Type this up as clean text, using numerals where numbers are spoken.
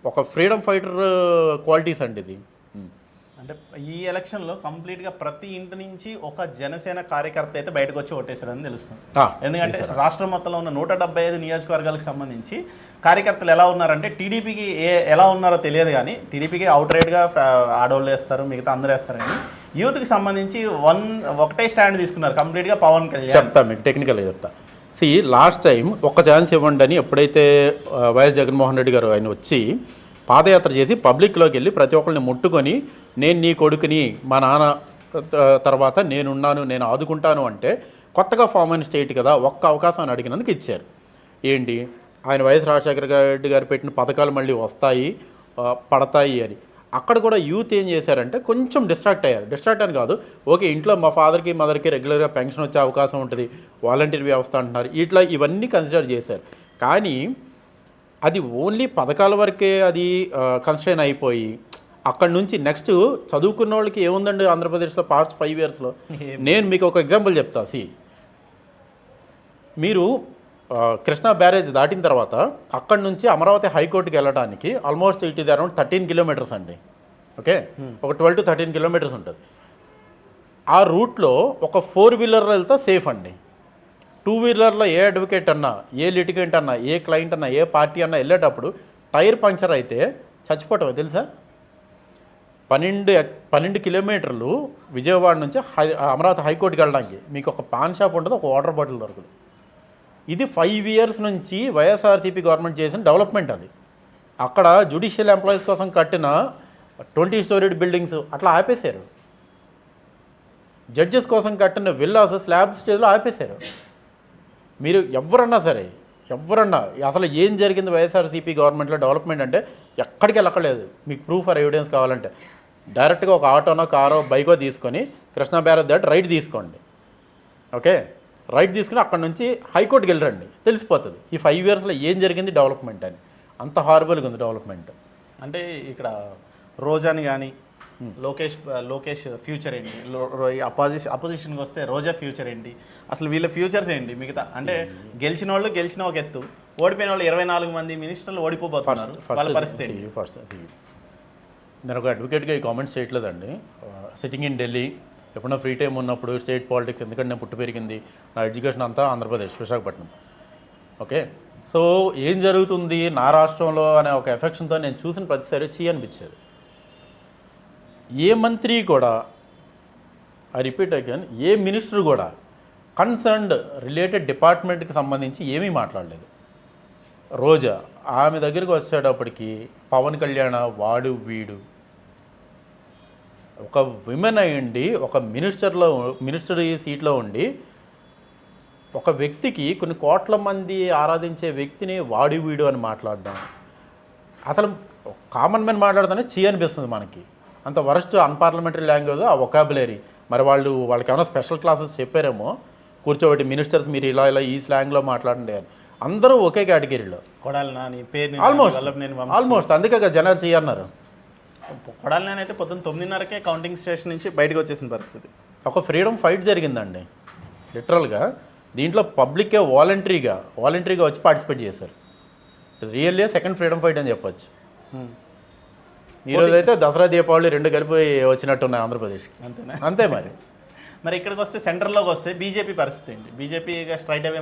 ఒక freedom fighter qualities అండి ఇది. అంటే ఈ ఎలక్షన్లో కంప్లీట్గా ప్రతి ఇంటి నుంచి ఒక జనసేన కార్యకర్త అయితే బయటకు వచ్చి ఓటేశారని తెలుస్తుంది. ఎందుకంటే రాష్ట్రం మొత్తంలో ఉన్న 175 నియోజకవర్గాలకు సంబంధించి కార్యకర్తలు ఎలా ఉన్నారంటే టీడీపీకి ఎలా ఉన్నారో తెలియదు, కానీ టీడీపీకి అవుట్ రైట్గా ఆడవాళ్ళు వేస్తారు, మిగతా అందరూ వేస్తారు. కానీ యూత్కి సంబంధించి ఒకటే స్టాండ్ తీసుకున్నారు కంప్లీట్గా పవన్ కళ్యాణ్. చెప్తా మీకు టెక్నికల్గా చెప్తా. లాస్ట్ టైం ఒక్క ఛాన్స్ ఇవ్వండి అని ఎప్పుడైతే వైఎస్ జగన్మోహన్ రెడ్డి గారు ఆయన వచ్చి పాదయాత్ర చేసి పబ్లిక్లోకి వెళ్ళి ప్రతి ఒక్కరిని ముట్టుకొని నేను నీ కొడుకుని, మా నాన్న తర్వాత నేనున్నాను, నేను ఆదుకుంటాను అంటే కొత్తగా ఫామ్ అయిన స్టేట్ కదా, ఒక్క అవకాశం అని అడిగినందుకు ఇచ్చారు. ఏంటి ఆయన వైఎస్ రాజశేఖర రెడ్డి గారు పెట్టిన పథకాలు మళ్ళీ వస్తాయి పడతాయి అని. అక్కడ కూడా యూత్ ఏం చేశారంటే కొంచెం డిస్ట్రాక్ట్ అయ్యారు. డిస్ట్రాక్ట్ అని కాదు, ఓకే ఇంట్లో మా ఫాదర్కి మదర్కి రెగ్యులర్గా పెన్షన్ వచ్చే అవకాశం ఉంటుంది, వాలంటీర్ వ్యవస్థ అంటున్నారు, ఇట్లా ఇవన్నీ కన్సిడర్ చేశారు. కానీ అది ఓన్లీ పథకాల వరకే అది కన్స్ట్రైన్ అయిపోయి అక్కడి నుంచి నెక్స్ట్ చదువుకున్న వాళ్ళకి ఏముందండి ఆంధ్రప్రదేశ్లో పాస్ట్ 5 yearsలో. నేను మీకు ఒక ఎగ్జాంపుల్ చెప్తా. మీరు కృష్ణా బ్యారేజ్ దాటిన తర్వాత అక్కడి నుంచి అమరావతి హైకోర్టుకి వెళ్ళడానికి almost it is around 13 kilometers అండి. ఓకే, ఒక 12 to 13 kilometers ఉంటుంది. ఆ రూట్లో ఒక 4-wheeler వెళ్తే సేఫ్ అండి. 2-wheelerలో ఏ అడ్వకేట్ అన్నా, ఏ లిటిగెంట్ అన్నా, ఏ క్లయింట్ అన్నా, ఏ పార్టీ అన్నా వెళ్ళేటప్పుడు టైర్ పంక్చర్ అయితే చచ్చిపోవటం తెలుసా? 12 kilometers విజయవాడ నుంచి అమరావతి హైకోర్టుకి వెళ్ళడానికి మీకు ఒక పాన్ షాప్ ఉంటుంది, ఒక వాటర్ బాటిల్ దొరకదు. ఇది 5 years నుంచి వైఎస్ఆర్సీపీ గవర్నమెంట్ చేసిన డెవలప్మెంట్. అది అక్కడ జ్యుడిషియల్ ఎంప్లాయీస్ కోసం కట్టిన 20-storied బిల్డింగ్స్ అట్లా ఆపేశారు. జడ్జెస్ కోసం కట్టిన విల్లాస్ స్లాబ్ స్టేజ్లో ఆపేశారు. మీరు ఎవరన్నా సరే అసలు ఏం జరిగింది వైఎస్ఆర్సీపీ గవర్నమెంట్లో డెవలప్మెంట్ అంటే ఎక్కడికి వెళ్ళక్కర్లేదు. మీకు ప్రూఫ్ ఆర్ ఎవిడెన్స్ కావాలంటే డైరెక్ట్గా ఒక ఆటోనో కారో బైకో తీసుకొని కృష్ణా బ్యారేజ్ దాటి రైట్ తీసుకోండి. ఓకే, రైట్ తీసుకుని అక్కడ నుంచి హైకోర్టుకి వెళ్ళరండి, తెలిసిపోతుంది ఈ 5 yearsలో ఏం జరిగింది డెవలప్మెంట్ అని. అంత హారబుల్గా ఉంది డెవలప్మెంట్. అంటే ఇక్కడ రోజాని కానీ లోకేష్ ఫ్యూచర్ ఏంటి, అపోజిషన్కి వస్తే రోజా ఫ్యూచర్ ఏంటి, అసలు వీళ్ళ ఫ్యూచర్స్ ఏంటి మిగతా? అంటే గెలిచిన ఒక ఎత్తు, ఓడిపోయిన వాళ్ళు 24 మంది మినిస్టర్లు ఓడిపోతున్నారు, వాళ్ళ పరిస్థితి. ఫస్ట్ నేను ఒక అడ్వకేట్గా ఈ కామెంట్స్ చేయట్లేదండి. సిట్టింగ్ ఇన్ ఢిల్లీ, ఎప్పుడన్నా ఫ్రీ టైం ఉన్నప్పుడు స్టేట్ పాలిటిక్స్, ఎందుకంటే నేను పుట్టి పెరిగింది, నా ఎడ్యుకేషన్ అంతా ఆంధ్రప్రదేశ్ విశాఖపట్నం. ఓకే, సో ఏం జరుగుతుంది నా రాష్ట్రంలో అనే ఒక ఎఫెక్షన్తో నేను చూసిన ప్రతిసారి అనిపించేది. ఏ మంత్రి కూడా, I repeat again, A minister కూడా కన్సర్న్డ్ రిలేటెడ్ డిపార్ట్మెంట్కి సంబంధించి ఏమీ మాట్లాడలేదు. రోజా ఆమె దగ్గరికి వచ్చేటప్పటికి పవన్ కళ్యాణ్ వాడు వీడు, ఒక విమెన్ అయ్యండి, ఒక మినిస్టరీ సీట్లో ఉండి ఒక వ్యక్తికి కొన్ని కోట్ల మంది ఆరాధించే వ్యక్తిని వాడి వీడు అని మాట్లాడడం, అసలు కామన్ మ్యాన్ మాట్లాడుతూనే అనిపిస్తుంది మనకి. అంత వరస్ట్ అన్పార్లమెంటరీ లాంగ్వేజ్ ఆ వొకాబులరీ. మరి వాళ్ళకి ఏమైనా స్పెషల్ క్లాసెస్ చెప్పారేమో, కూర్చోబెట్టి మినిస్టర్స్ మీరు ఇలా ఈ స్లాంగ్లో మాట్లాడండి అని. అందరూ ఒకే కేటగిరీలో ఆల్మోస్ట్ అందుకే జనాలు చేయన్నారు. కొడాలి నాని అయితే పొద్దున్న 9:30కే కౌంటింగ్ స్టేషన్ నుంచి బయటకు వచ్చేసిన పరిస్థితి. ఒక ఫ్రీడమ్ ఫైట్ జరిగిందండి లిటరల్గా. దీంట్లో పబ్లిక్కే వాలంటరీగా వచ్చి పార్టిసిపేట్ చేశారు. రియల్లీ సెకండ్ ఫ్రీడమ్ ఫైట్ అని చెప్పొచ్చు. ఈరోజు అయితే దసరా దీపావళి 2 కలిపి వచ్చినట్టున్నాయి ఆంధ్రప్రదేశ్కి. అంతేనా? అంతే మరి. ఇక్కడికి వస్తే సెంటర్లోకి వస్తే బీజేపీ పరిస్థితి ఏంటి? బీజేపీ స్ట్రైట్ అవే